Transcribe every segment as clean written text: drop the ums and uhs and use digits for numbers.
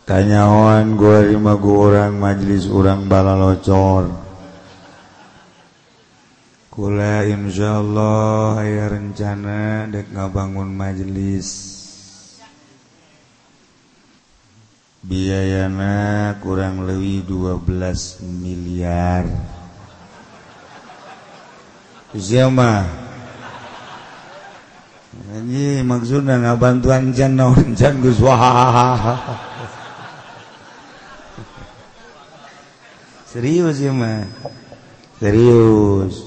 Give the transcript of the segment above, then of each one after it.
kanyawan gua 5 orang majelis urang balalocor kula insyaallah aya rencana dek ngabangun majelis biayana kurang lebih 12 miliar siapa ini maksudnya ngabantuan can naon can geus wah serius ya mah serius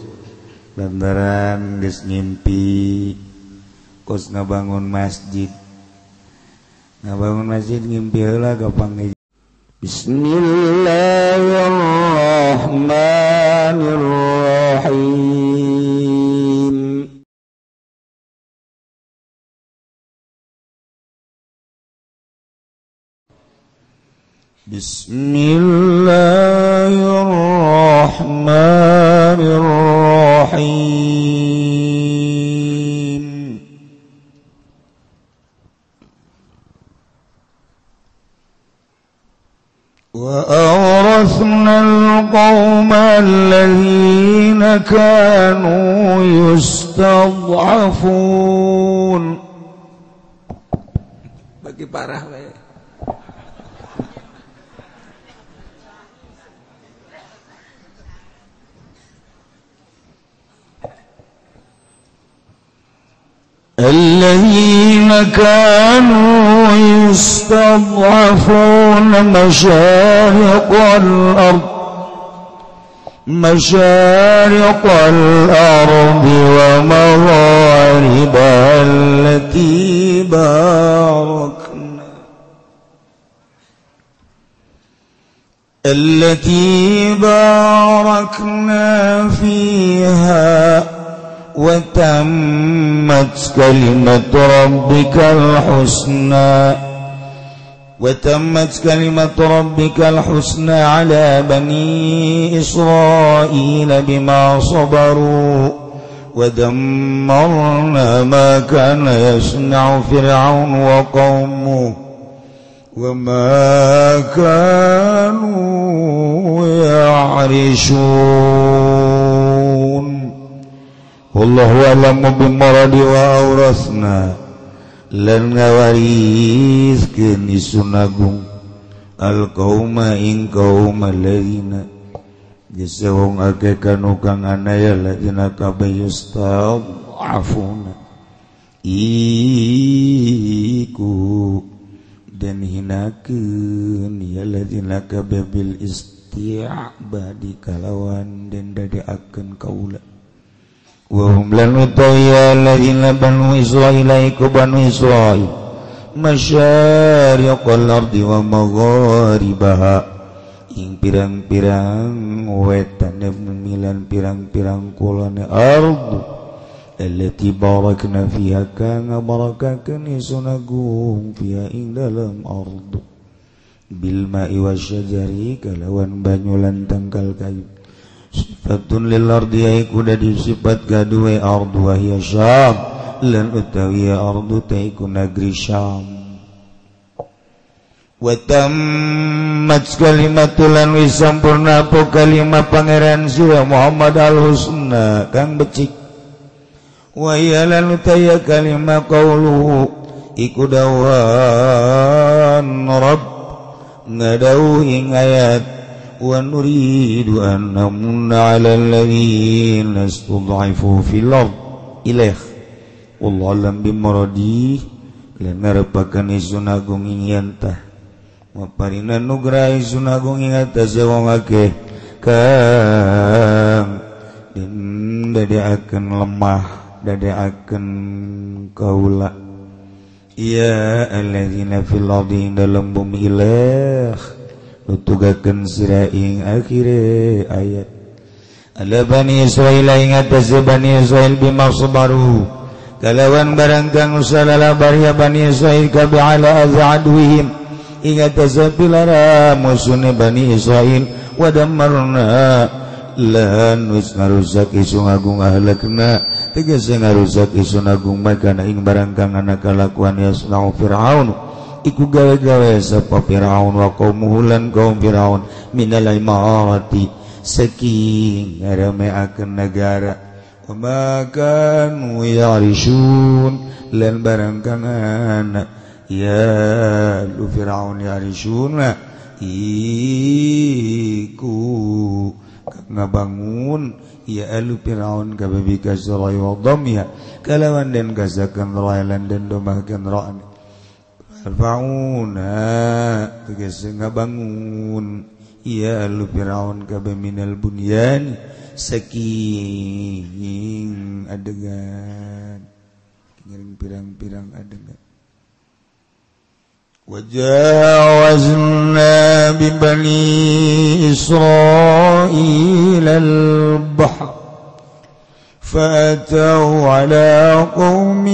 lantaran geus ngimpi kos ngabangun masjid ngimpi heula gampang. Bismillahirrahmanirrahim. Bismillahirrahmanirrahim. Wa awrasnal qaumal ladzina kanu yustad'afun. Bagi parah we. الذين كانوا يستضعفون مشارق الأرض ومغاربها التي باركنا فيها وتمت كلمة ربك الحسنى على بني إسرائيل بما صبروا ودمرنا ما كان يصنع فرعون وقومه وما كانوا يعرشون wallahu a'lamu bimuradi wa awrasna lan ngawariskeun isun agung al qauma ing qaum alladzina geus wong akeh kanu kang anaya ladzina kabayustad'afuna iku dan hinakeun ya ladzina kababil isti'badi kalawan den dadeakeun kaula wa hum lan utaya alladzina banu Israila iku banu Israil masyariqal ardi wa magharibaha ing pirang-pirang wetan milan pirang-pirang kulone ardu allati barakna fiha kang barakakeun isun agung fiha ing dalam ardu bil ma'i wasyajari kalawan banyu lan tangkal kayu sifatun lil ardi aiku dadi sifat gadue ardu wa hiya syam lan utawi ardu taiku negeri Syam wa tammat kalimatul lan wisampurna po kalimat pangeran sira Muhammad al-husna kang becik wa ya lan utawi kalimat qauluhu iku dawan rabb ngadau ing ayat wa nuridu an namunna 'alal ladzina istud'ifu fil ard ilaih wallahu a'lam bimuradi lan ngarepaken isun agung ing yantah maparina nugraha isun agung ing atase wong akeh kang den dadeaken lemah dadeaken kaula ya alladzina fil ardi dalam bumi ilaih nutugakeun sira ing akhire ayat ala bani Israil ing atase bani Israil bima sabaru kalawan barang kang usalala bariya bani Israil kabi ala azadwihim ing atase pilara musune bani Israil wa damarna lan wis ngarusak isun agung ahlakna tegese ngarusak isun agung makana ing barang kang ana kalakuan yasna'u fir'aun iku gawe-gawe sapa Firaun wa qaumuhu lan kaum Firaun minal imarati saking ngaremeakeun negara wa kanu yarisun lan barang kana ya lu Firaun yarisun iku ngabangun ya alu Firaun kababi kasrai wa dhamya kalawan dan kasakan railan dan domahkan ra'an alfauna tegese ngabangun ya alu Firaun kabaminal bunyan saking adegan ngiring pirang-pirang adegan وجاوزنا ببني إسرائيل البحر فأتوا على قوم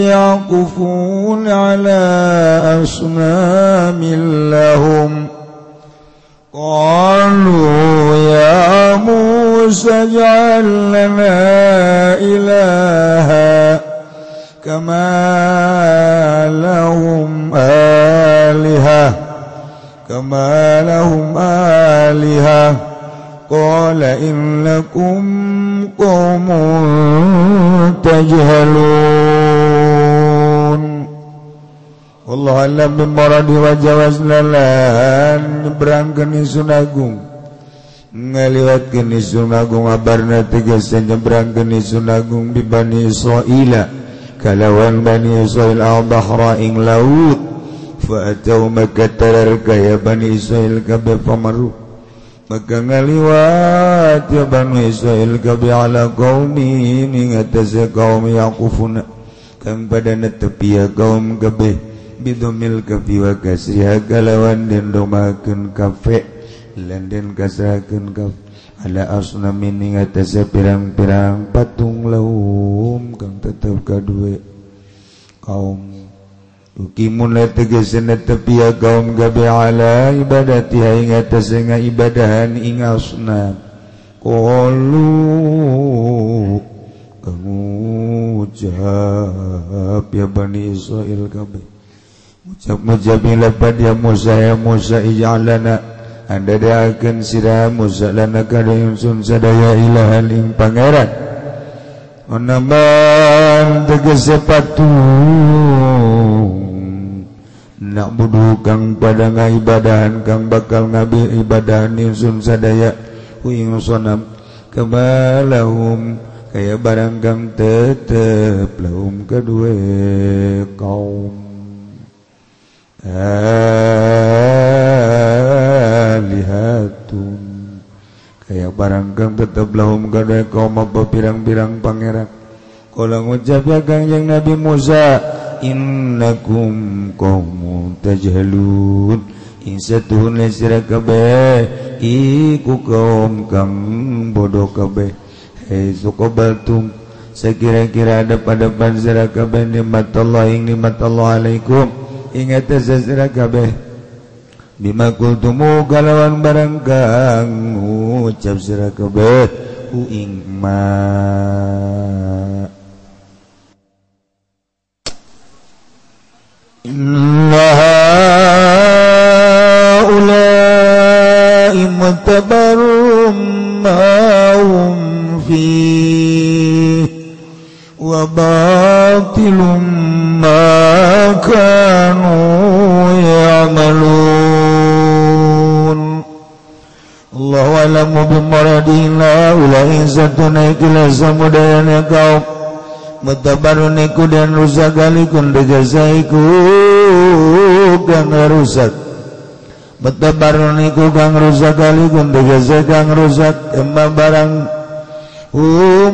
يعكفون على أصنام لهم قالوا يا موسى اجعل لنا إلها كما لهم آلهة قال إنكم قوم تجهلون والله أعلم بمراد وجawazna lan nyebrangkeun isun agung ngaliwatkeun isun agung abarna tegese nyebrangkeun isun agung di Bani Israila kalawan Bani Israil al-bahra ing laut fa'atau maka tararka ya Bani Israil kabeh pamaru maka ngaliwat ya Bani Israil kabeh ala qaumi ing atase kaum yaqufuna kang pada netepi ya kaum kabeh bidomil kafi wa kasriha kalawan den domakeun kafe lan den kasrakeun kaf ala asnamin ing atase pirang-pirang patung lahum kang tetep kadue kaum ukimun tegese netepi ya kaum gabe ala ibadati ing atase ngaibadahan ing asnam qalu kamu ucap ya Bani Israil kabeh ucap lapad ya Musa ij'alana anda akan sirah Musa lana kada yunsun sadaya ilahan ing pangeran onaman tegese patung nak budu kang pada ngaibadahan kang bakal ngabi ibadahan yunsun sadaya ing sonam kamalahum kaya barang kang tetep lahum kedua kaum alihatun kaya barang kang tetap lahum kada kaum apa pirang-pirang pangeran kala ngucap ya Kangjeng Nabi Musa innakum qaumun tajhalun insatuhun sira kabeh iku kaum kang bodoh kabeh hei suqabatum sekira-kira ada pada sira kabeh nikmat Allah ing nikmat Allah alaikum ingat sesira kabeh bima kultumu kalawan barang kang ucap sira kabeh ku ing ma innaha ulai mutabarum ma'um fi wa batilum ma kanu ya'malun Allahu a'lamu bimuradina ulai satuna ikhlas samudayana kaum mutabarun iku dan rusak alikun dejasaiku kang rusak mutabarun iku kang rusak alikun dejasai kang rusak emang barang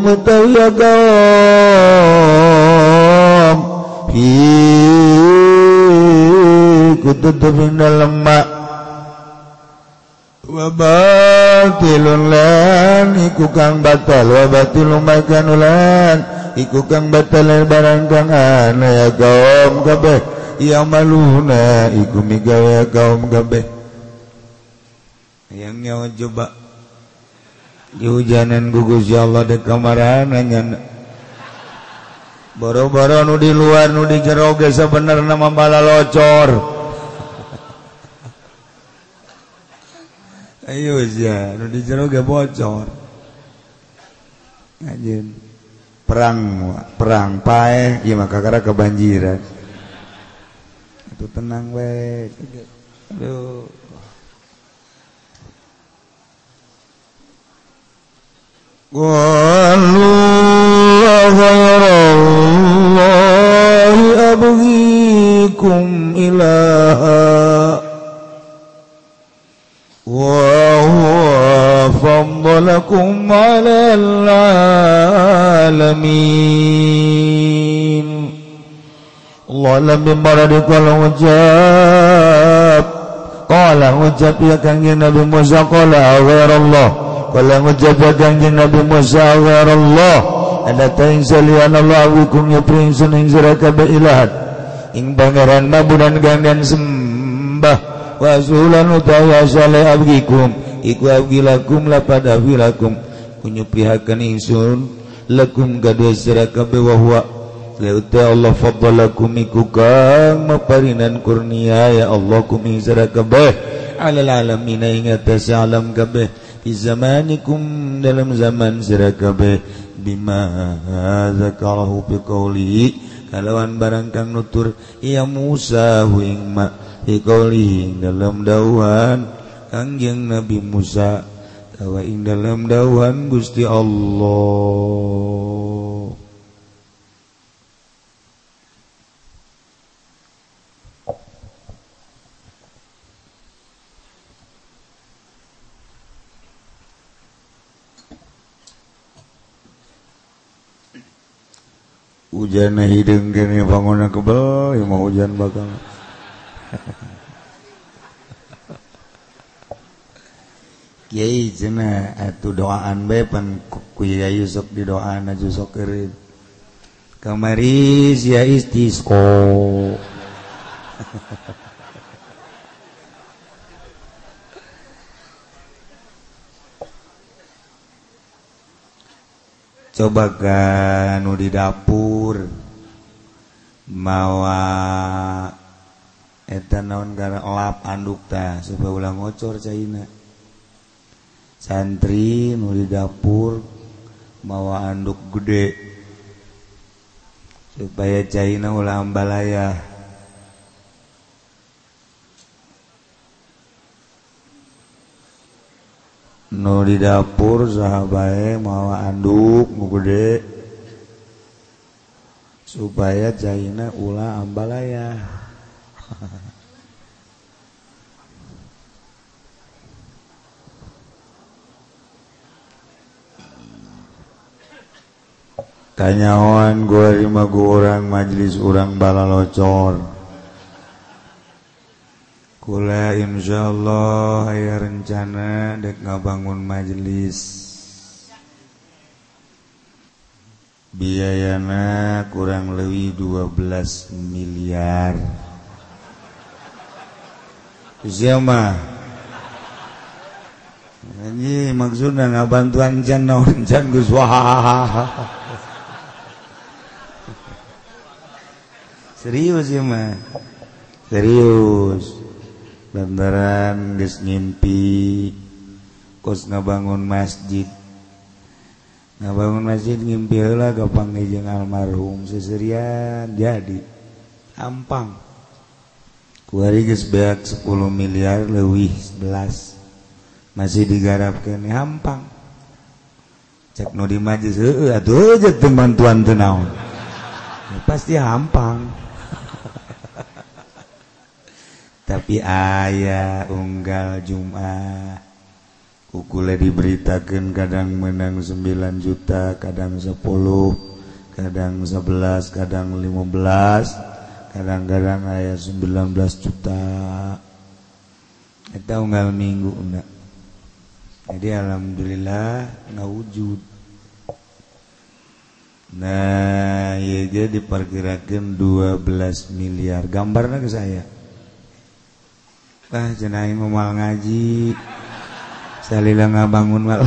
mutawiya kaum iku tutupin dalam mak wabatilun lan iku kang batal wabatilun makan ulan iku kang batal barang kang ana ya kaum kabeh ya maluna iku migawe kaum kabeh yang nyawa coba dihujanan gugus ya Allah dek kamaran nanya boro-boro nu di luar nu di jero ge sabenerna mah bala locor ayo ya nu di jero ge bocor anjeun perang pae ieu mah kakara kebanjiran itu tenang we aduh wallahu ghayrallahi abghikum ilaha wa huwa faddalakum 'alal 'alamin Allah lam baradi kalau ngucap ya kanjeng Nabi Musa qala ghairallah kalau ngucap ya kanjeng Nabi Musa ghairallah ada ta'in salian Allah wikum ya prinsun ing sira kabeh ilahat ing pangeran mabudan gangdan sembah wa sulan utawa saleh abgikum iku abgilakum lapad abgilakum kunyupihaken ingsun lakum gadhe sira kabeh wa huwa lauta Allah faddalakum iku kang maparinan kurnia ya Allah kum ing sira kabeh alal alamin ing atas alam kabeh fi zamanikum dalam zaman sira kabeh bima zakarahu bi qawli kalawan barang kang nutur ya Musa ing ma bi qawli dalam dawuhan kangjeng Nabi Musa tawa ing dalam dawuhan Gusti Allah hujan hidung kene bangunan kebel yang mau hujan bakal kiai cenah atuh doaan bae pan kiai sok di doaan aju sok keureun kamari sia istisqo coba kan nu di dapur mawa eta naon gara lap anduk tah supaya ulah ngocor caina santri nu di dapur mawa anduk gede supaya caina ulah ambalaya nu di dapur saha bae mawa anduk nu gede supaya caina ulah ambalaya tanyawan gua lima orang majelis orang balalocor kula insyaallah aya rencana dek ngabangun majelis biayana kurang lebih 12 miliar siapa ini maksudnya ngabantuan can naon can geus wah serius ya mah serius lantaran geus ngimpi kos ngabangun masjid ngimpi heula gapange jeung almarhum seserian jadi ampang kuari geus beak 10 miliar leuwih 11 masih digarapkeun ampang cek nu di majelis heueuh atuh aja teu bantuan teu naon pasti ampang tapi ayah unggal Jumat kukule diberitakan kadang menang 9 juta kadang 10 kadang 11 kadang 15 kadang-kadang ayah 19 juta eta unggal minggu enggak jadi alhamdulillah ngawujud nah iya diperkirakan 12 miliar gambarnya ke saya cenah mau ngaji salila ngabangun mal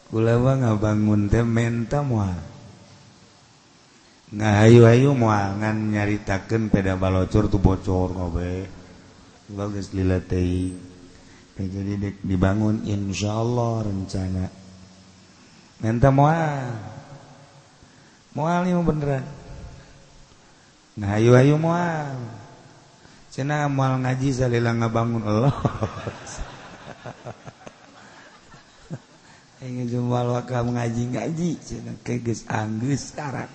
kula mah ngabangun teh menta moal ngahayu-hayu moangan nyaritakeun peda balocor tu bocor ngobe lo geus lila teuing jadi dek dibangun insyaallah rencana nenta moal ieu beneran ngahayu-hayu moal cenah moal ngaji salila ngabangun Allah ingin jumal wakam ngaji cenah ke geus anggeus sekarang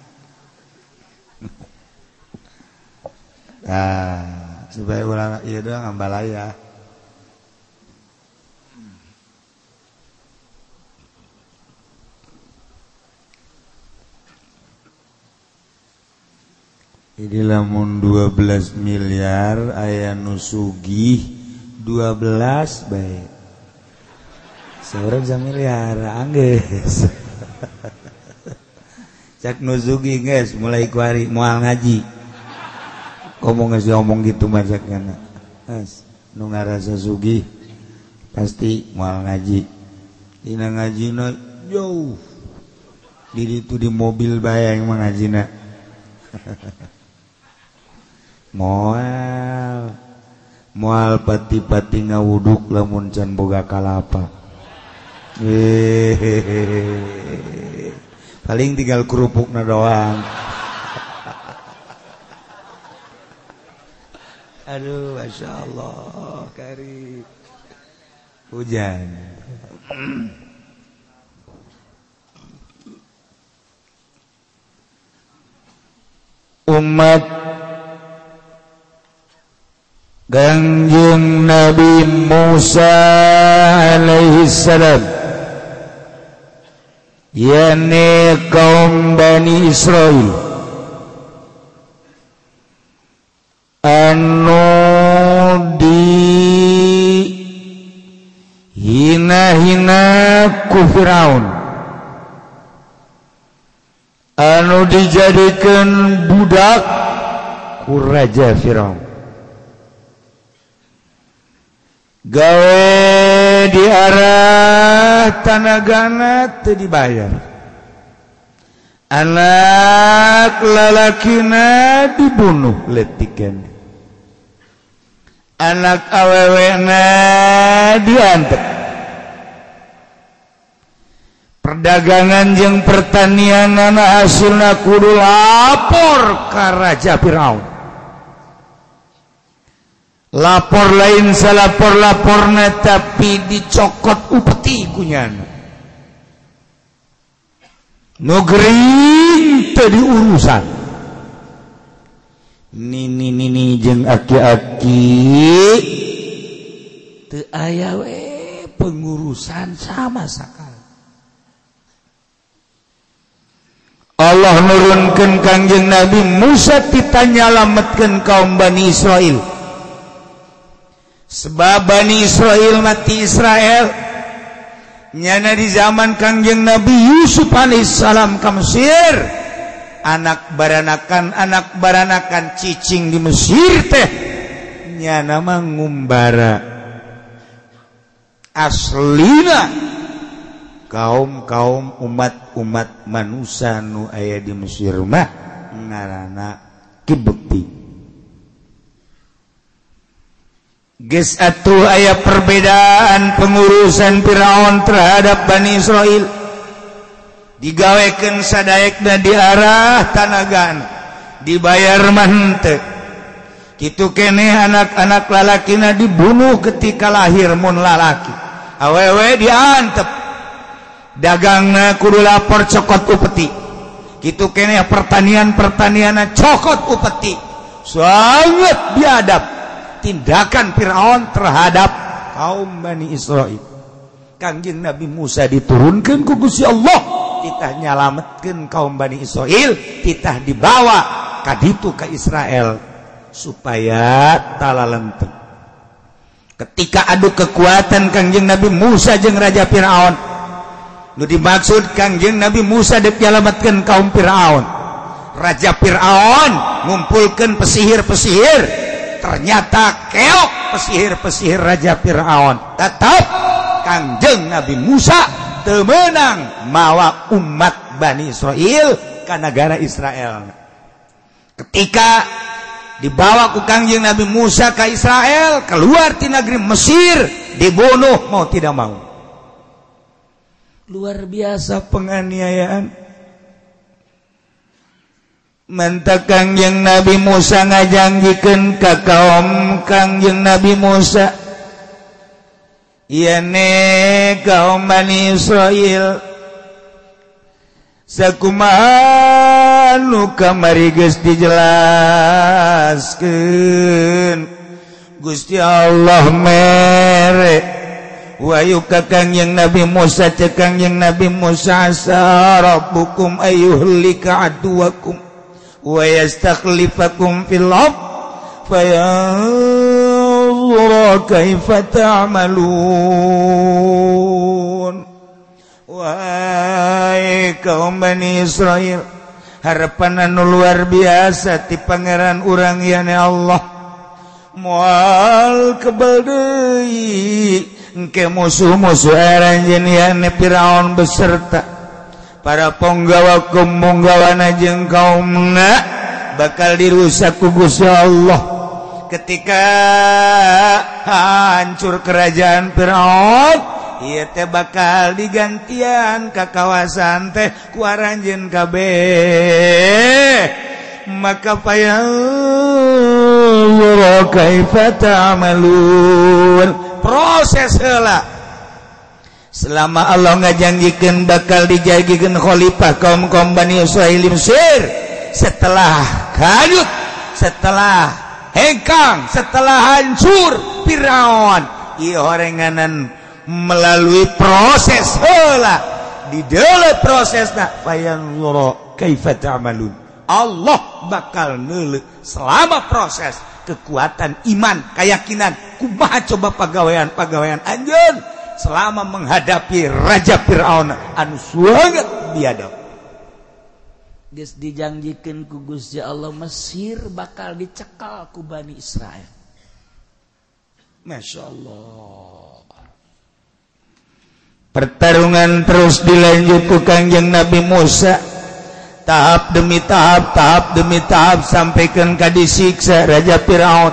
supaya ulang ieu doang ambalaya ini lamun 12 miliar aya nu sugih 12 bae saurang 1 miliar anggeus cak nu sugih geus mulai kuari moal ngaji ngomong geus ngomong gitu mah cak kana nu ngarasa sugih pasti moal ngaji dina ngajina jauh di ditu di mobil bae yang ngajina moal pati-pati ngawuduk lamun can boga kalapa paling tinggal kerupukna doang aduh masya Allah kari hujan umat Kangjeng Nabi Musa alaihi salam yakni kaum Bani Israil anu dihina-hina ku Firaun anu dijadikan budak ku Raja Firaun gawe di arah tanagana teu dibayar anak lalakina dibunuh letikan anak awewena diantep perdagangan jeung pertanian anak hasilna kudu lapor ka Raja Firaun lapor lain salapor-laporna tapi dicokot upeti kunyana nu gering teu diurusan nini jeung aki-aki teu aya we pengurusan sama sakali Allah nurunkeun Kangjeng Nabi Musa ditanya nyalametkeun kaum Bani Israil sebab Bani Israil mati Israel nyana di zaman Kangjeng Nabi Yusuf alaihissalam ka Mesir anak baranakan cicing di Mesir teh nyana mah ngumbara aslina kaum umat manusia nu aya di Mesir mah ngaranna Kibti geus atuh aya perbedaan pengurusan Firaun terhadap Bani Israil digawekeun sadaekna di arah tanagan dibayar mah henteu kitu keneh anak-anak lalakina dibunuh ketika lahir mun lalaki awewe diantep dagangna kudu lapor cokot upeti kitu keneh pertanian-pertanianna cokot upeti sangat biadab tindakan Firaun terhadap kaum Bani Israil. Kangjeng Nabi Musa diturunkan ku Gusti Allah titah nyalametkeun kaum Bani Israil titah dibawa ka ditu ka Israel supaya talalenteu ketika adu kekuatan Kangjeng Nabi Musa jeung Raja Firaun nu dimaksud Kangjeng Nabi Musa dek nyalametkeun kaum Firaun Raja Firaun ngumpulkeun pesihir-pesihir ternyata keok pesihir-pesihir Raja Firaun tetap Kangjeng Nabi Musa teu meunang mawa umat Bani Israil ka negara Israel ketika dibawa ku Kangjeng Nabi Musa ke Israel, keluar di negeri Mesir, dibunuh mau tidak mau. Luar biasa penganiayaan. Manta Kangjeng Nabi Musa ngajanggikeun ka kaum Kangjeng Nabi Musa, ieu ne kaum Bani Israil, sakumaha nu kamari geus dijelaskeun Gusti Allah mere wayu ka Kangjeng Nabi Musa, cek Kangjeng Nabi Musa, asa rabbukum ayyuhlika aduwakum wa yastakhlifakum fil ardh fayanzura kaifa ta'malun. Wahai kaum Bani Israil, harapan anu luar biasa ti pangeran urang yane Allah, moal kebal deui engke musuh-musuh aranjeun yane Firaun beserta para penggawa-penggawana jeung kaumna bakal dirusak ku Gusti Allah ketika hancur kerajaan Firaun. Ieu teh bakal digantian ka kawasan teh ku aranjeun kabeh, maka fayanzur kaifa ta'malun. Proses heula selama Allah ngajanggikeun bakal dijagikeun khalifah kaum-kaum Bani Israil Mesir, setelah hanyut, setelah hengkang, setelah hancur Firaun, ieu horenganan melalui proses heula di dalam prosesna fayanzur kaifa ta'malun. Allah bakal neuleuh selama proses kekuatan iman, keyakinan kumaha coba pagawean anjeun selama menghadapi Raja Firaun anu sangat biadab. Geus dijanjikeun ku Gusti Allah Mesir bakal dicekal ku Bani Israel. Masya Allah. Pertarungan terus dilanjut ku Kangjeng Nabi Musa, tahap demi tahap, tahap demi tahap, sampaikan ka disiksa Raja Firaun.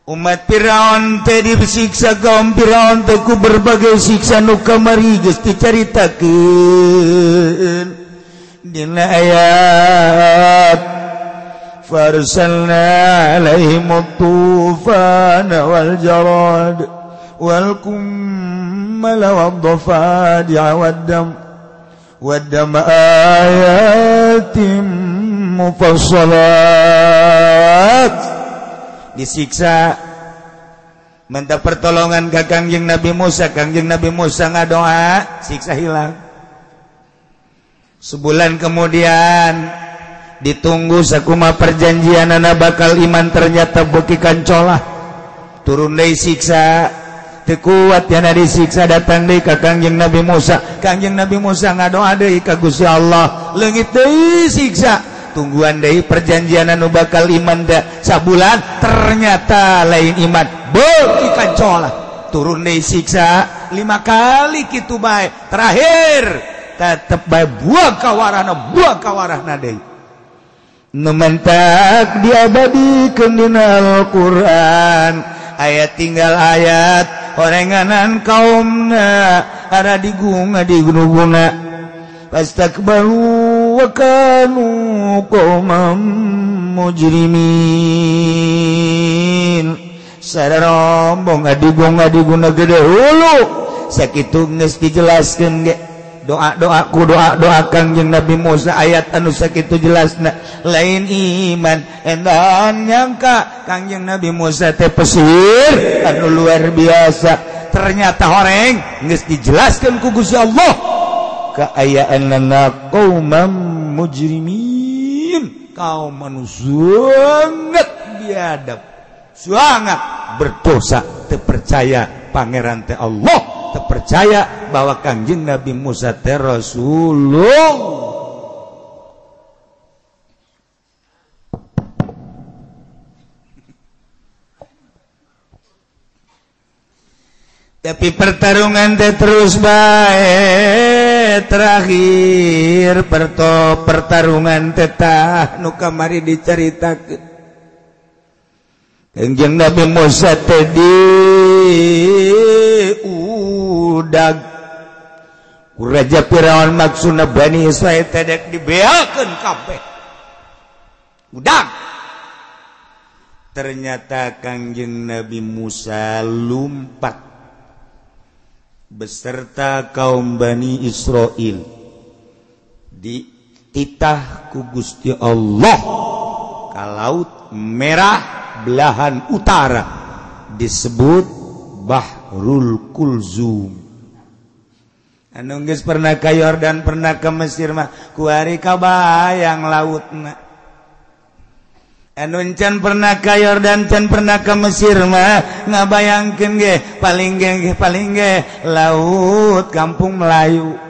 Umat Firaun teh disiksa, kaum Firaun teh ku berbagai siksa nu kamari geus dicaritakeun dina ayat farsalna alaihim tufana wal jarad wal kummala wad dafadi'a wad dam ayatim mufassalat. Disiksa minta pertolongan ke Kangjeng Nabi Musa. Kangjeng Nabi Musa ngadoa, siksa hilang. Sebulan kemudian ditunggu sakumaha perjanjian anak bakal iman, ternyata beki kancolah turun deui siksa teu kuat yana disiksa, datang deui ka Kangjeng Nabi Musa. Kangjeng Nabi Musa ngadoa deui ka Gusti Allah, leungit deui siksa, tungguan deui perjanjian anu bakal iman da sabulan, ternyata lain iman, beuki kancolah turun deui siksa 5 kali kitu bae, terakhir tetep bae buah kawarahna deui. Nu mentak diabadikeun dina Al-Qur'an, ayat tinggal ayat orenganan kaumna ara digunga diguna pastakbaru wa kanu qauman mujrimin. Sararombong adiguna gede hulu sakitu geus dijelaskeun ge. Doa doa Kangjeng Nabi Musa ayat anu sakitu jelasna, lain iman endan nyangka Kangjeng Nabi Musa teh pesir anu luar biasa, ternyata horeng geus dijelaskeun ku Gusti Allah kaayaanna qauman mujrimin, kaum anu sangat biadab, sangat berdosa, teu percaya pangeran teh Allah, percaya bahwa Kangjeng Nabi Musa teh Rasulullah. Tapi pertarungan teh terus bae terakhir pertarungan tetah nu kamari diceritakeun Kangjeng Nabi Musa tadi udag Raja Firaun maksudna Bani Israil tedek dibeakeun kabeh udag ternyata Kangjeng Nabi Musa lumpat beserta kaum Bani Israil dititah ku Gusti Allah ka Laut Merah belahan utara disebut Bahrul Kulzum. Anu geus pernah ka Yordan pernah ke Mesir mah kuari kabayang lautna. Anu can pernah ka Yordan can pernah ke Mesir mah ngabayangkeun ge paling ge laut Kampung Melayu.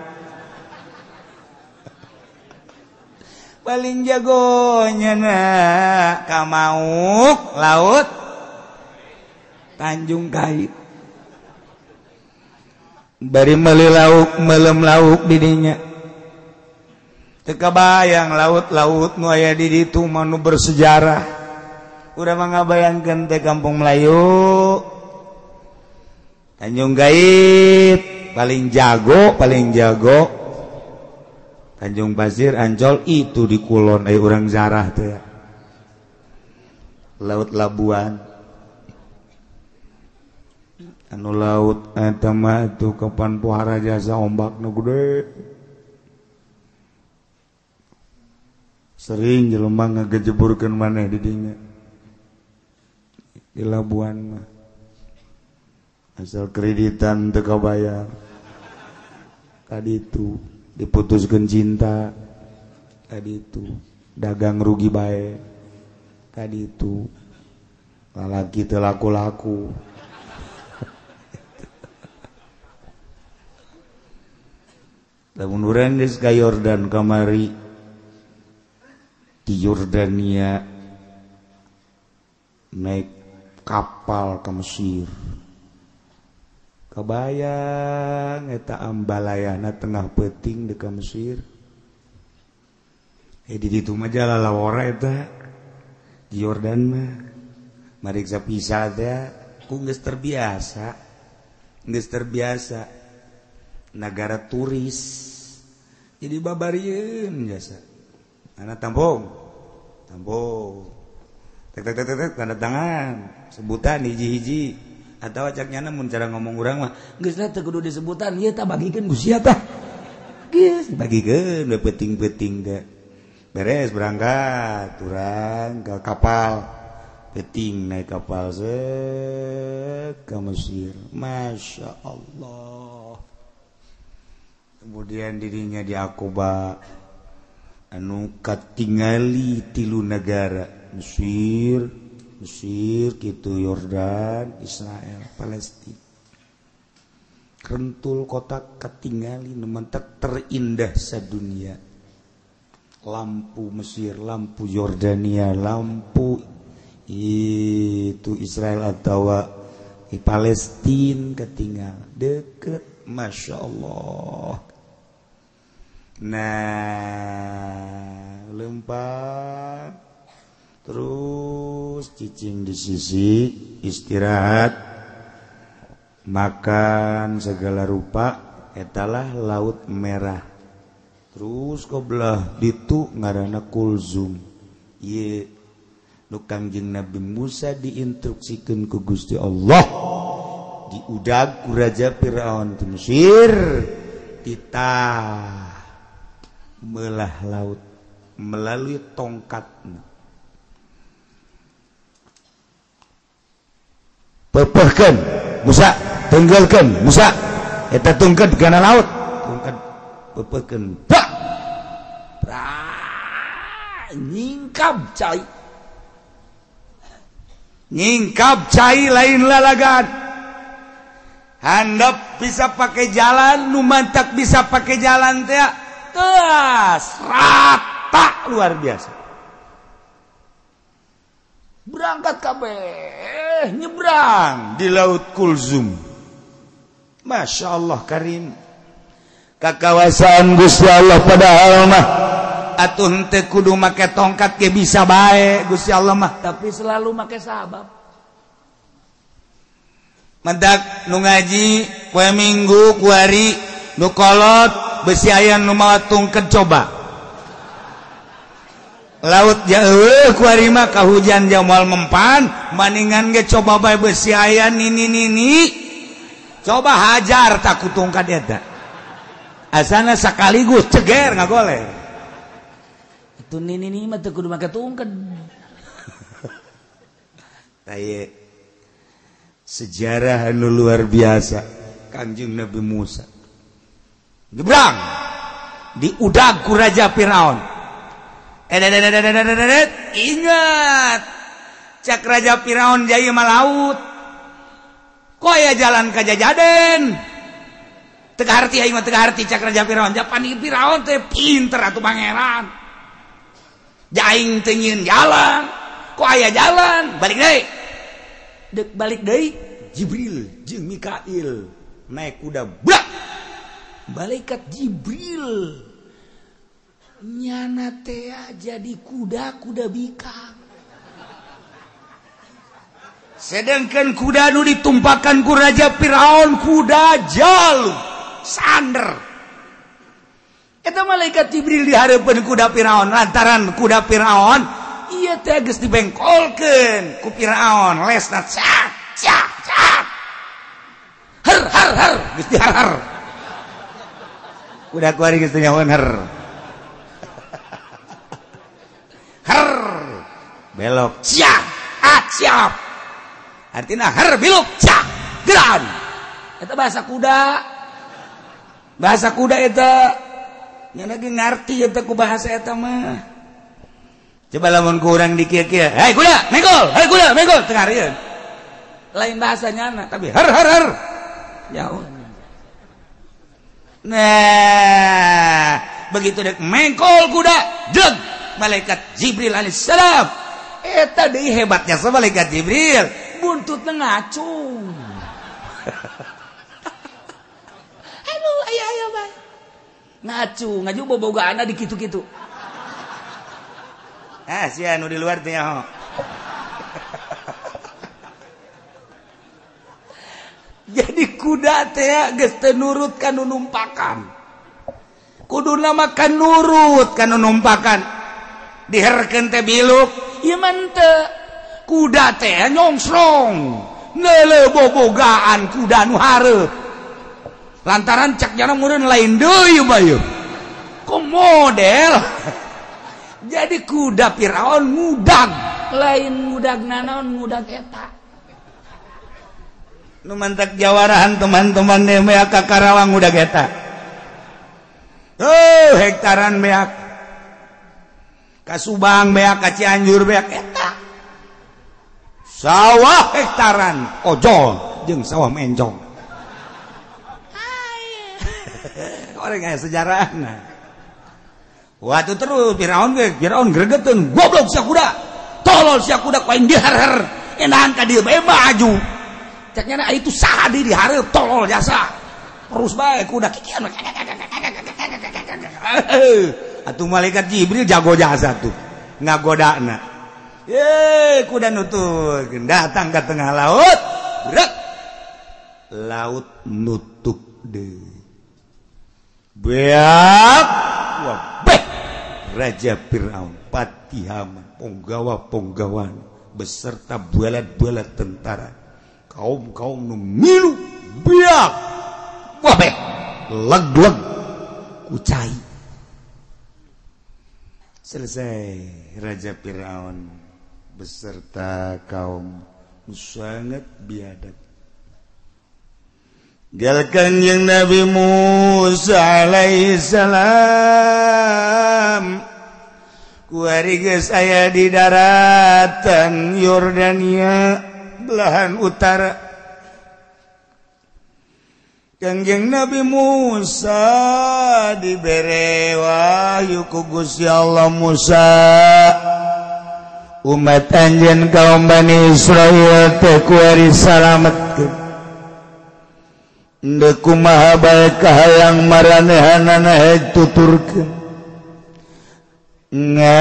Paling jagonya na Kamauk laut Tanjung Kait. Bari meuli lauk melem lauk di dinya. Teu kabayang laut-laut nu aya di ditu manu bersejarah. Urang mah ngabayangkeun teh Kampung Melayu. Tanjung Kait paling jago. Tanjung Pasir Ancol itu di Kulon aya urang zarah teh. Laut Labuan. Anu laut eta mah tuh kapan pohara jasa ombakna gede. Sering jelema ngagejeburkeun maneh di dinya. Di Labuan mah. Asal kreditan teu kabayar. Tadi itu diputuskeun cinta. Tadi itu dagang rugi bae. Tadi itu lalaki teu laku-laku. Lamun urang geus ka Yordan kamari di Yordania naik kapal ke Mesir. Kabayang eta ambalayana tengah peuting di ka Mesir. Di ditu mah jalalawara eta di Yordan mah. Mariksa pisah teh ku geus terbiasa. Negara turis jadi babarieun jasa anak tampung tek tanda tangan sebutan hiji-hiji atawa caknyana mun cara ngomong urang mah geus teh kudu disebutan ieu tah bagikeun ku sia tah geus bagikeun we peuting-peuting teh beres berangkat urang ke kapal peuting naik kapal ke Mesir. Masya Allah. Kemudian dirinya di Aqaba anu katingali 3 negara Mesir kitu Yordan Israel Palestina kentul kota katingali nu mentek terindah sadunia lampu Mesir lampu Yordania lampu itu Israel atau Palestina ketinggal deket Masya Allah. Nah lempar terus cicing di sisi istirahat makan segala rupa etalah Laut Merah terus kebelah ditu ngaranna Kulzum ye nu Kangjeng Nabi Musa diinstruksikeun ku Gusti Allah diudag ku Raja Firaun di Mesir titah melah laut melalui tongkatna pepehkeun Musa tenggelkeun Musa eta tungked kana laut tungked pepehkeun bak nyingkap cai lain lalagan handap bisa pakai jalan nu mantak bisa pakai jalan teh teas rata luar biasa berangkat kabeh nyebrang di Laut Kulzum. Masya Allah karim kakawasan Gusti Allah padahal mah atuh teu kudu make tongkat ge bisa bae Gusti Allah mah tapi selalu make sabab. Mendak nu ngaji poe Minggu ku hari nu kolot besi aya nu mawa tungked coba laut jauh ku hari mah kahujan jamal mempan maningan ge coba bae besi aya nini coba hajar tak ku tungkad eta asana sakaligus ceger ngagoleh itu nini mah teu kudu make tungked. Taye sejarah anu luar biasa Kangjeng Nabi Musa gebrang di udag ku Raja Firaun. Ingat cak Raja Firaun jaya malaut kok aya jalan ka Jajaden teu harti aing mah teu harti cak Raja Firaun japan ieu Firaun teh pinter atuh pangeran jaing teu nyieun jalan kok aya jalan balik deui dek balik deui Jibril jeung Mikail naik kuda brak malaikat Jibril nyana teh jadi kuda bikang sedangkan kuda nu ditumpakan ku Raja Firaun kuda jalu sander eta malaikat Jibril dihareupeun kuda Firaun lantaran kuda Firaun ieu teh geus dibengkolkeun ku Firaun lesna cak cak cak har geus dihar kuda kuari geus nyahoan har belok siap siap artinya har belok siap geran eta bahasa kuda eta nya lagi ngarti eta ku bahasa eta mah coba lamun ku urang di kieu-kieu hei kuda menggol teu ngarieun lain bahasanya tapi har jauh. Nah begitu dek mengkol kuda deg malaikat Jibril alaihissalam eta deui hebatnya sa malaikat Jibril buntutna ngacung aduh aya bae ngaju bobogaana di kitu-kitu sia nu di luar teh nyaho jadi kuda teh geus teu nurut ka nu numpakan kuduna mah kan nurut ka nu numpakan diherkeun teh biluk ieu mah teu kuda teh nyongsrong neuleuh bobogaan kuda nu hareup lantaran cak jana meureun lain deui bae ku model jadi kuda Firaun ngudag lain ngudagna naon ngudag eta nu mantak jawarahan teman-teman nemea ka Karawang ngudag eta hektaran beak ka Subang beak ka Cianjur beak eta sawah hektaran ojol jeung sawah menjong orang aya sejarahna waktu terus Firaun gregeteun goblok sia kuda tolol sia kuda ku aing dihar endahan ka dieu bae maju caknya itu saha di dihareup tolol jasa terus bae kuda kikian atuh malaikat Jibril jago jasa tuh ngagodana kuda nutup datang ke tengah laut berat laut nutup deh beak wabeh Raja Firaun Patihaman ponggawa-ponggawan beserta bualat-bualat tentara kaum nu milu beak wabeh leg-leg kucai selesai Raja Firaun beserta kaum sangat biadab galkan yang Nabi Musa alaihissalam kuari geus aya di daratan Yordania belahan utara Kangjeng Nabi Musa dibere wahyu ku Gusti Allah Musa umat anjeun kaum Bani Israil teh kuari salametkeun Ndeu kumaha bae kahayang maranehanana tuturkeun ngan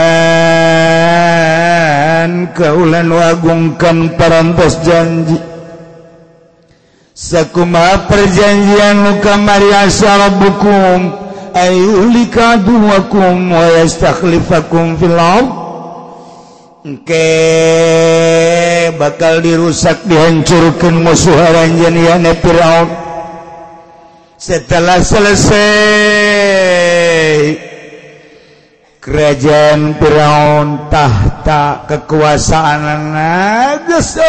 kaulan wagungkan parantos janji sakumaha perjanjian nu kamari asarabukum ayulika duwakum wa yastakhlifakum fil ard engke bakal dirusak dihancurkeun musuh aranjeun yana Firaun setelah selesai kerajaan Firaun tahta kekuasaanna geus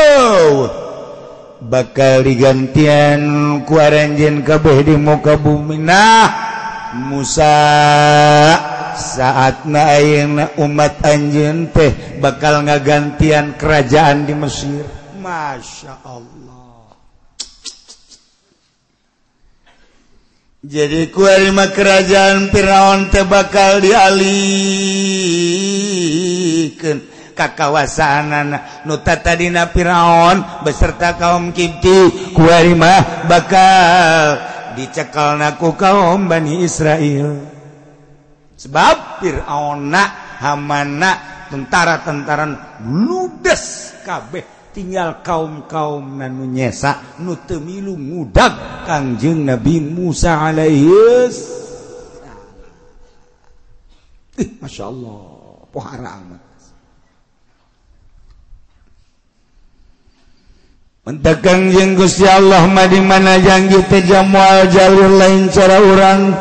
bakal digantian ku aranjeun kabeh di muka bumi. Nah Musa saatna ayeuna umat anjeun teh bakal ngagantian kerajaan di Mesir. Masya Allah. Jadi kuarima kerajaan Firaun teh bakal dialihkeun ka kawasaanana nu tadina Firaun beserta kaum Qibti kuarima bakal dicekelna ku kaum Bani Israel. Sebab Fir'auna Hamana tentara-tentaran ludes kabeh tinggal kaum-kaum nanu nyesa nu teu milu ngudag Kangjeng Nabi Musa alaihi salam. Masya Allah pohara amat. Mentak Kangjeng Gusti Allah mah di mana janji teh jamual jalur lain cara urang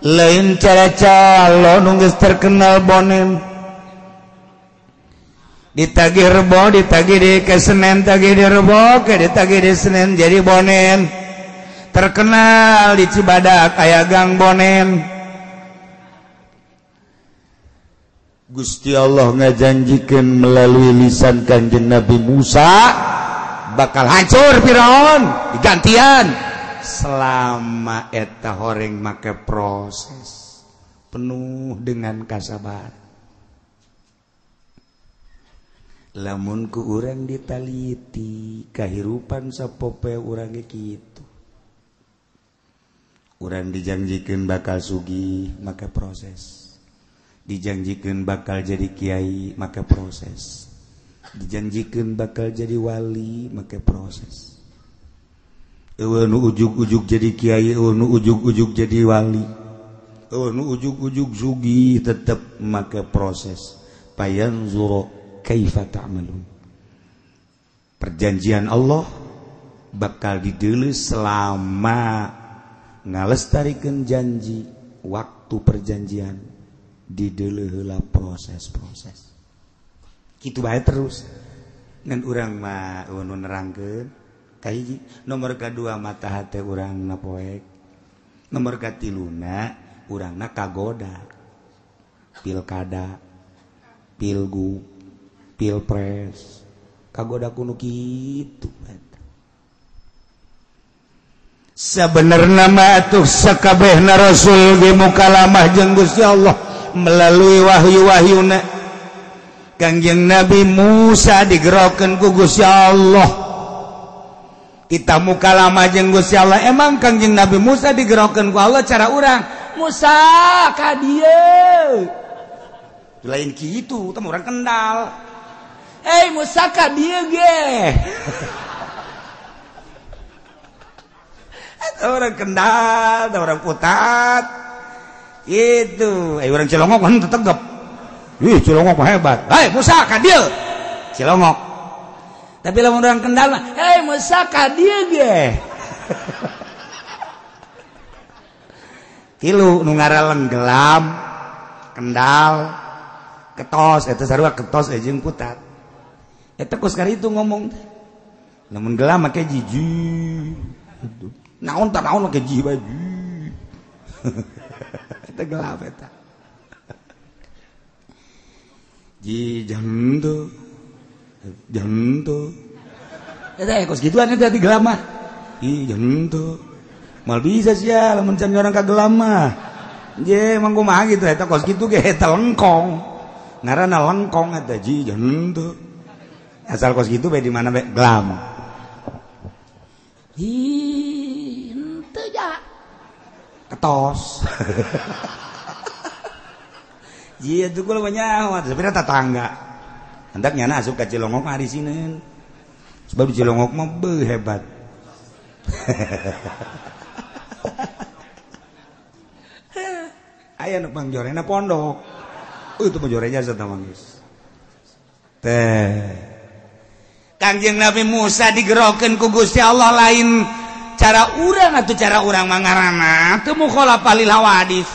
lain cara calon nu geus terkenal bonen ditagih rebo ditagih di Senen tagih di rebo ke ditagih di Senen jadi bonen terkenal di Cibadak aya gang bonen. Gusti Allah ngajanjikeun melalui lisan Kanjeng Nabi Musa bakal hancur Firaun digantian selama eta horeng make proses penuh dengan kasabar. Lamun ku urang ditaliti kahirupan sapope urang ge kitu. Urang dijanjikeun bakal sugih make proses. Dijanjikeun bakal jadi kiai make proses. Dijanjikeun bakal jadi wali make proses. Nu ujug-ujug jadi kiai, nu ujug-ujug jadi wali, nu ujug-ujug sugih tetap make proses. Payanzuru kaifa ta'malun. Perjanjian Allah bakal dideuleuh selama ngalestarikeun janji waktu perjanjian dideuleuh heula proses-proses. Kitu bae terus. Ngan urang mah nu nerangkeun kahiji nomor kadua mata hate urangna poek nomor katiluna urangna kagoda pilkada pilgub pilpres kagoda kuno kitu sabenerna mah atuh sakabehna rasul ge mukalamah jeung Gusti Allah melalui wahyu-wahyuna. Kangjeng Nabi Musa digerokeun ku Gusti Allah kita mukalamah jeung Gusti Allah. Emang Kangjeng Nabi Musa digerokeun ku Allah cara urang Musa ka dieu lain kitu teh urang kendal Musa ka dieu ge orang kendal orang putat itu urang Cilongok kan tetep Cilongok mah hebat Musa ka dieu Cilongok. Tapi lamun orang kendal mah, Musa ka dieu ge. Tilu nu ngaran gelam, kendal, ketos, eta sarua ketos jeung putat. Eta kos karitu ngomong teh. Lamun gelam make jiji. Naon tah naon make jiji baju. Eta gelam eta. Ji jantu jantu eta kos gituan eta di gelam mah ih jantu mal bisa sia lamun can orang ka gelam mah je emang kumaha gitu eta kos kitu ge eta lengkong ngaranna lengkong eta ji jantu asal kos kitu bae di mana bae gelam ih atos. Iya tuh kalau banyak, tapi tetangga. Hendaknya asup ke Cilongok hari sini. Sebab di Cilongok mah hebat. Aya nu pangjorena pondok. Itu pangjorenya jasa tamangis. Kangjeng Nabi Musa digerokeun ku Gusti Allah lain cara urang atau cara urang mangarana teu mukhalafah lil hawadis.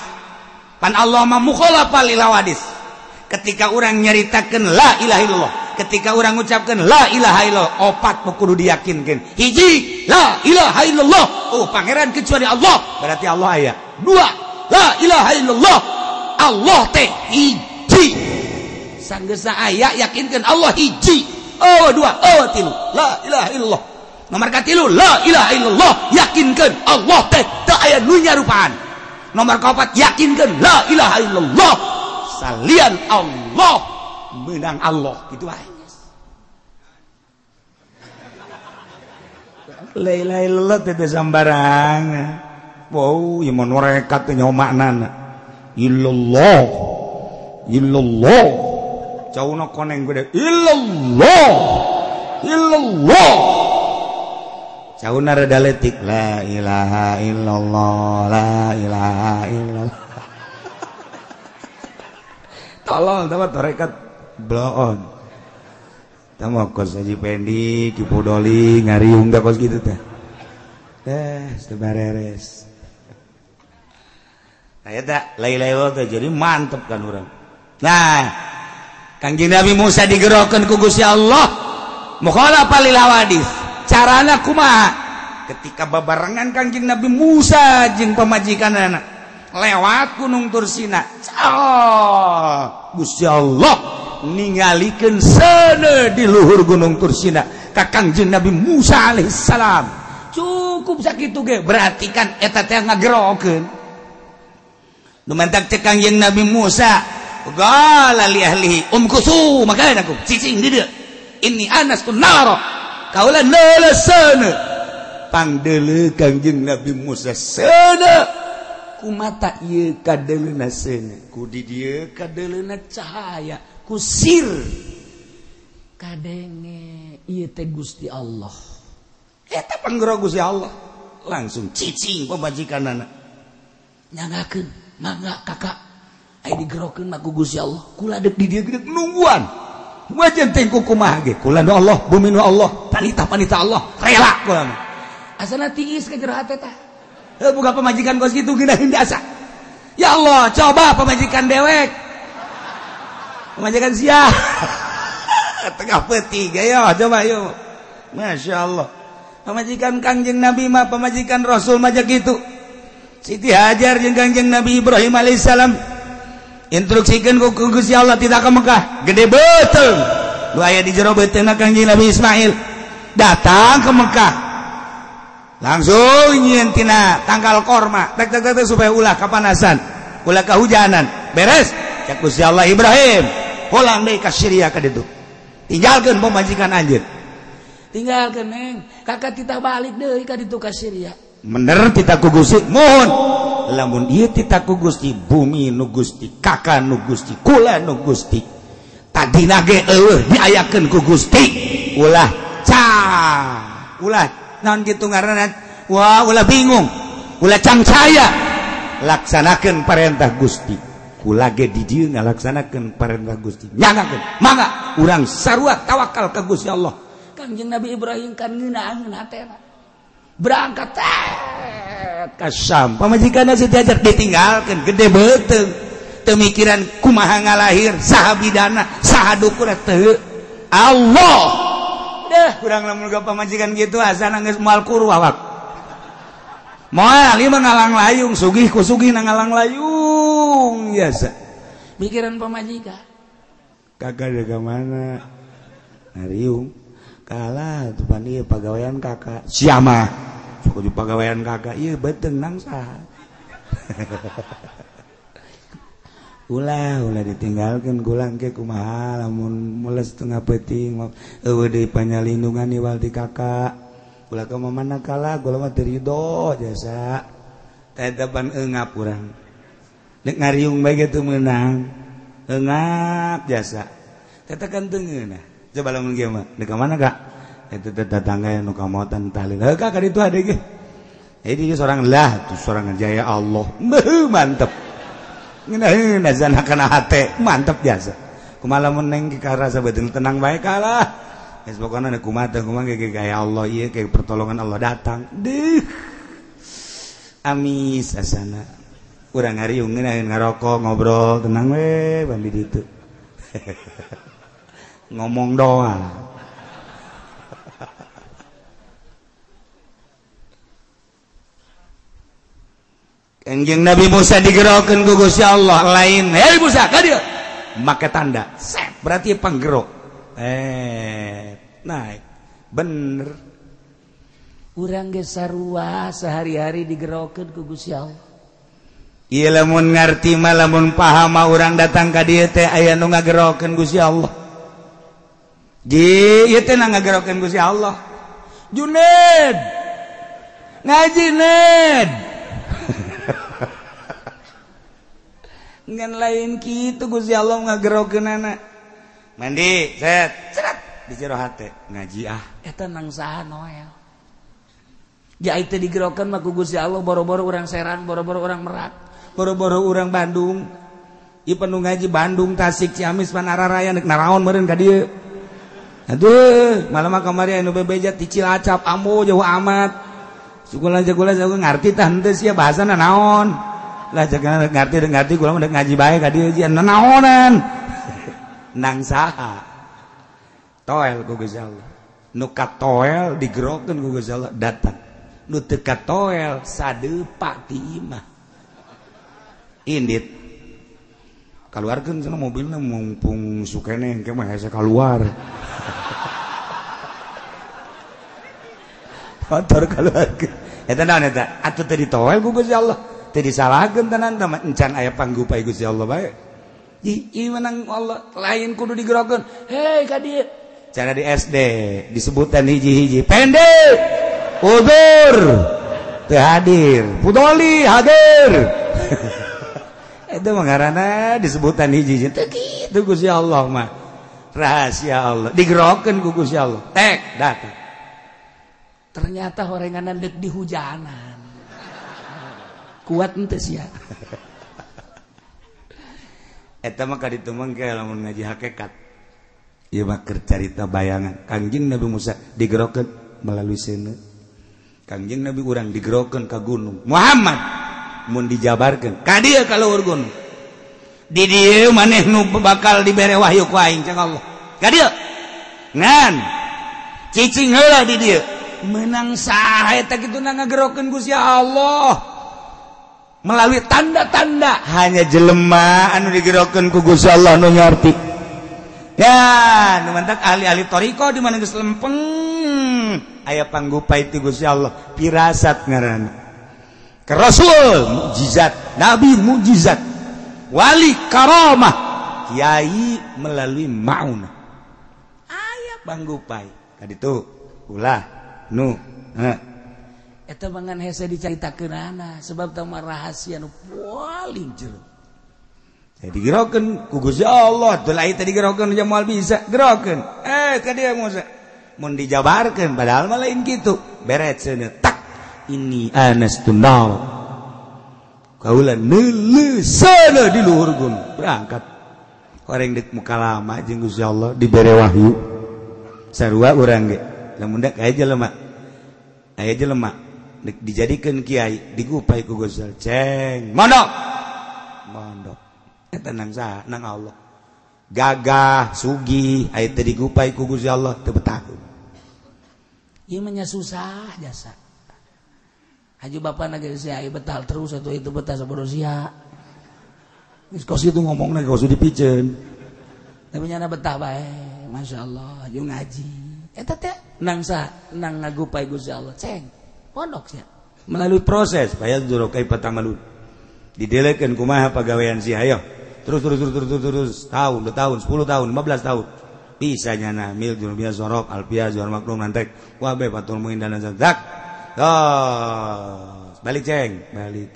Pan Allah mah mukhalafah lil hawadis. Ketika urang nyaritakeun la ilaha illallah, ketika urang ngucapkeun la ilaha illallah, opat kudu diyakinkeun. Hiji, la ilaha illallah. Oh, pangeran kecuali Allah, berarti Allah aya. Dua, la ilaha illallah. Allah teh hiji. Sanggeus aya yakinkeun Allah hiji. Oh, dua, oh, tilu. La ilaha illallah. Nomor katilu, la ilaha illallah. Yakinkeun Allah teh teu aya nu nyarupaan. Nomor kaopat, yakinkeun la ilaha illallah. Salian Allah menang Allah gitu aja. La ilaha illallah teh sambarangan. Wow, ieu mun rekat teh nyaho maknana. Illallah. Illallah. Cauna koneng gede. Illallah. Illallah. Cauna rada letik. La ilaha illallah. La ilaha illallah. Tolol tamat rekat bloon. Tamu kos Haji Pendi, Kipodoli, ngariung da kos gitu teh. Sebareres. Aya tak lai-lai teh jadi mantep kan urang. Nah, Kangjeng Nabi Musa digerokeun ku Gusti Allah, mukhalafah lil hawadis. Carana kumaha? Ketika babarengan Kangjeng Nabi Musa jeung pamajikanana lewat Gunung Tursina, Gusti Allah ningalikeun sana di luhur Gunung Tursina ka Kangjeng Nabi Musa alaihissalam. Cukup sakitu ge, berarti kan eta teh ngagerokeun. Nu mantak cek Kangjeng Nabi Musa, qala li ahlihi umkusu makanakum, cicing di dieu. Inni anaskun nara. Kaula neuleusseun. Pangdeuleu Kangjeng Nabi Musa seuneu. Kumata ieu kadeleuna seuneu, ku di dieu kadeleuna cahaya, ku sir kadenge ieu teh Gusti Allah. Eta panggero Gusti Allah. Langsung cicing pamajikanana. Nyanggakeun, mangga kakak. Aya digerokeun mah ku Gusti Allah. Kula deuk di dieu geus nungguan. Wajan teh kumaha ge? Kula nu Allah, bumi nu Allah, panita-panita Allah, rela kula mah. Asana tiis ka jero hate teh. Buka pemajikan kos gitu ginahin biasa. Ya Allah, coba pemajikan dewek, pemajikan sia tengah peti ya, coba yuk. Masya Allah, pemajikan Kangjeng Nabi mah, pemajikan Rasul mah gitu. Siti Hajar jeung Kangjeng Nabi Ibrahim alaihissalam instruksikeun ku Gusti Allah tidak ke Mekah, gede beuteung lu aya di jero beuteungna Kangjeng Nabi Ismail datang ke Mekah. Langsung nyieun tina tangkal korma tek supaya ulah kapanasan, ulah kahujanan, beres cak Gusti Allah Ibrahim pulang deui ka Syria ka ditu, tinggalkeun pemajikan anjeun, tinggalkeun neng kakak titah balik deui ka ditu ka Syria. Bener titah ku Gusti mohon, lamun ieu titah ku Gusti bumi nu Gusti, kakak nu Gusti, kula nu Gusti, tadina ge eueuh diayakeun ku Gusti, ulah ulah naon kitu ngaranna, wah ulah bingung, ulah cangcaya, laksanakeun parentah Gusti. Kula ge di dieu ngalaksanakeun parentah Gusti. Nyangakeun, mangga urang sarua tawakal ka Gusti Allah. Kangjeng Nabi Ibrahim kan ngeunaheun hatena. Berangkat ka Syam. Pamajikanna Siti Hajar ditinggalkeun gede beuteung. Teu mikiran kumaha ngalahir, saha bidana, saha dukuna teu. Allah kurang lamun ka pamajikan gitu asana geus moal kuru awak. Moal ieu mah ngalang layung, sugih ku sugih na ngalang layung biasa. Mikiran pamajikan. Kakak jaga mana? Ngariung. Kalah tuh pan ieu pagawean kakak. Sia mah. Suku di pagawean kakak ieu beuteung nang saha. Ulah ditinggalkeun gulang ke kumaha lamun mules tengah peuting eueuh deui panyalindungan iwal ti kakak. Ulah ka mamana kalah kula mah teu ridho jasa. depan engap kurang nek ngariung bae gitu menang engap jasa tetekan tengeuna coba lamun kieu mah dek mana kak eta tetangga nu kamotan tahlil kak ka ditu ade ge jadi seorang lah tuh seorang jaya Allah mantep ngeuna zana kana hate mantep jasa kumaha lamun neng ki karasa betul tenang bae kalah geus pokona nek kumaha ge gaya Allah ieu ke pertolongan Allah datang deuh amis asana urang ngariung ngeunaheun ngarokok ngobrol tenang we bandi ditu ngomong doa Kanjeng Nabi Musa digerokeun ku Gusti Allah lain hei Musa ka dieu make tanda set berarti panggerok naik bener urang ge sarua sehari-hari digerokeun ku Gusti Allah ieu lamun ngarti mah lamun paham mah urang datang ka dieu teh aya nu ngagerokeun Gusti Allah ji ieu teh ngagerokeun Gusti Allah Junaid ngaji Ned ngan lain kitu Gusti Allah ngagerokeunana mandi set di jero hate ngaji eta nang saha Noel ja itu digerokeun mah ku Gusti Allah boro-boro urang Serang boro-boro urang Merak boro-boro urang Bandung ieu penuh ngaji Bandung Tasik Ciamis Panararaya nek naraon meureun ka dieu aduh malam kamari anu bebeja ti Cilacap ambo jauh amat sukula-sukula ngarti tah henteu sia bahasana naon lah jangan ngerti kula mah ngaji bae ka dieu jian naonan nang saha toel ku Gusti Allah nu katoel digerokeun ku Gusti Allah datang nu teu katoel sadeupa ti imah indit kaluarkeun cenah mobilna mumpung sukene engke mah hese kaluar motor kaluarkeun eta naon eta atuh teu ditoel ku Gusti Allah disalahkeun tenan teh encan aya panggupai Gusti Allah bae. Ieu menang Allah lain kudu digerokeun. Hei ka dieu. Cara di SD disebutan hiji-hiji. Pendek. Udur. Teu hadir. Pudoli hadir. Itu mah ngaranna disebutan hiji-hiji. Teu kitu Gusti Allah mah. Rahasia Allah. Digerokeun ku Gusti Allah. Tek datang. Ternyata horenganan deuk dihujanan. Kuat ente sia eta mah kaditu mangke lamun ngaji hakikat ieu mah keur carita bayangan Kangjeng Nabi Musa digerokeun melalui seuneu Kangjeng Nabi urang digerokeun ka gunung Muhammad mun dijabarkeun ka dieu ka luhur gunung di dieu maneh nu bakal dibere wahyu ku aing cang Allah ka dieu ngan cicing heula di dieu meunang saha eta kituna ngagerokeun Gusti Allah melalui tanda-tanda hanya jelema anu digerokeun ku Gusti Allah nu ngarti ya nu mantak ahli-ahli toriko di mana geus lempeng aya panggupai ti Gusti Allah pirasat ngaranna ke rasul mukjizat nabi mukjizat wali karamah kiai melalui maunah aya panggupai kaditu ulah nu eta mangan hese dicaritakeunana sebab teu mah rahasia nu paling jero. Jadi digerokeun ku Gusti Allah, teu lain teh digerokeun jeung moal bisa gerokeun. Ka dieu Musa. Mun dijabarkeun padahal mah lain kitu. Beret cenah tak ini anastu nar. Kaula neuleusana di luhur gunung berangkat. Horeng deuk muka lama jeung Gusti Allah dibere wahyu. Sarua urang ge. Lamun dak aya jelema. Aya jelema dijadikan kiai digupai ku Gusti Allah ceng mondok eta nang saha nang Allah gagah sugi aya teh digupai ku Gusti Allah teu betah ieu mah nya susah jasa haji bapana ge sia aya betal terus atuh itu betah sabodo sia geus kos itu ngomongna geus dipiceun tapi nya betah bae masyaallah jeung ngaji eta teh nang saha nang ngagupai Gusti Allah ceng pondok sia melalui proses payah dulu kai patamalun didelekeun kumaha pagawean si hayo terus tahun 2 tahun 10 tahun 15 tahun bisa nyana mil junubia sorok alpia jual maklum nantek wabe patul muin dan zak balik ceng balik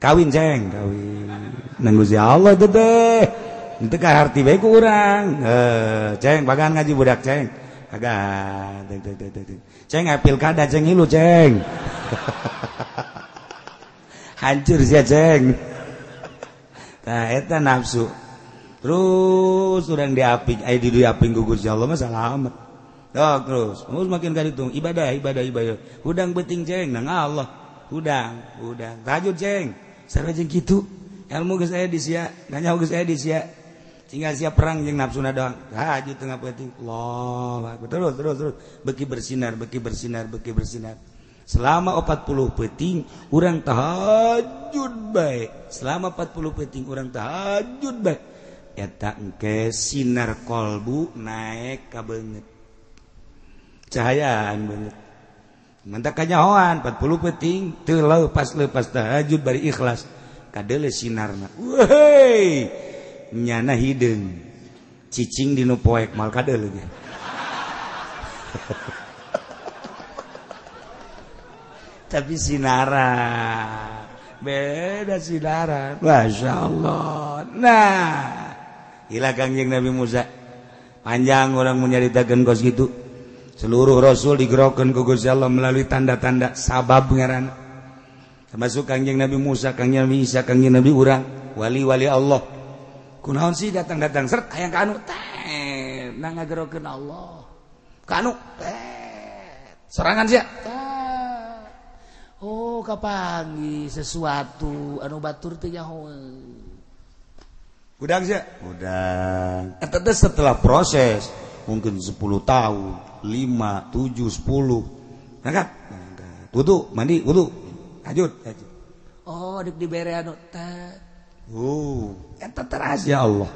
kawin ceng kawin nanggu si Allah teh itu kan arti baik kurang ceng bagan ngaji budak ceng agak ceng pilkada ceng ilu ceng hancur sih ceng nah eta nafsu terus orang diaping diaping gugus ya Allah mah selamat terus makin kali itu ibadah hudang beting ceng nang Allah hudang tajud ceng sareng kitu ilmu geus aya di sia nanya geus aya di sia tinggal siap perang jeung nafsuna doang tajud tengah penting Allah terus beki bersinar selama 40 peting urang tahajud bae selama 40 peting urang tahajud bae eta engke sinar kolbu naik ka beungeut cahayaan beungeut mantap kanyahoan 40 peting teu lepas tahajud bari ikhlas kadeule sinarna wehey nyana hideung cicing dinu poek mal kadeule ge tapi sinaran beda sinaran masyaallah nah ila Kangjeng Nabi Musa panjang orang menyaritakeun kos kitu seluruh rasul digerokeun ku Gusti Allah melalui tanda-tanda sabab ngaranna termasuk Kangjeng Nabi Musa Kangjeng Nabi Isa Kangjeng Nabi urang wali-wali Allah kunaon sih datang seret hayang ka anu teh na ngagerokeun Allah ka anu sorangan sia oh kapanggih sesuatu anu batur teh nyahoeun udang sia udang eta teh setelah proses mungkin 10 tahun 5 7 10 ngangkat wudu mandi wudu lanjut oh dik dibere anu teh eta teh rahasia Allah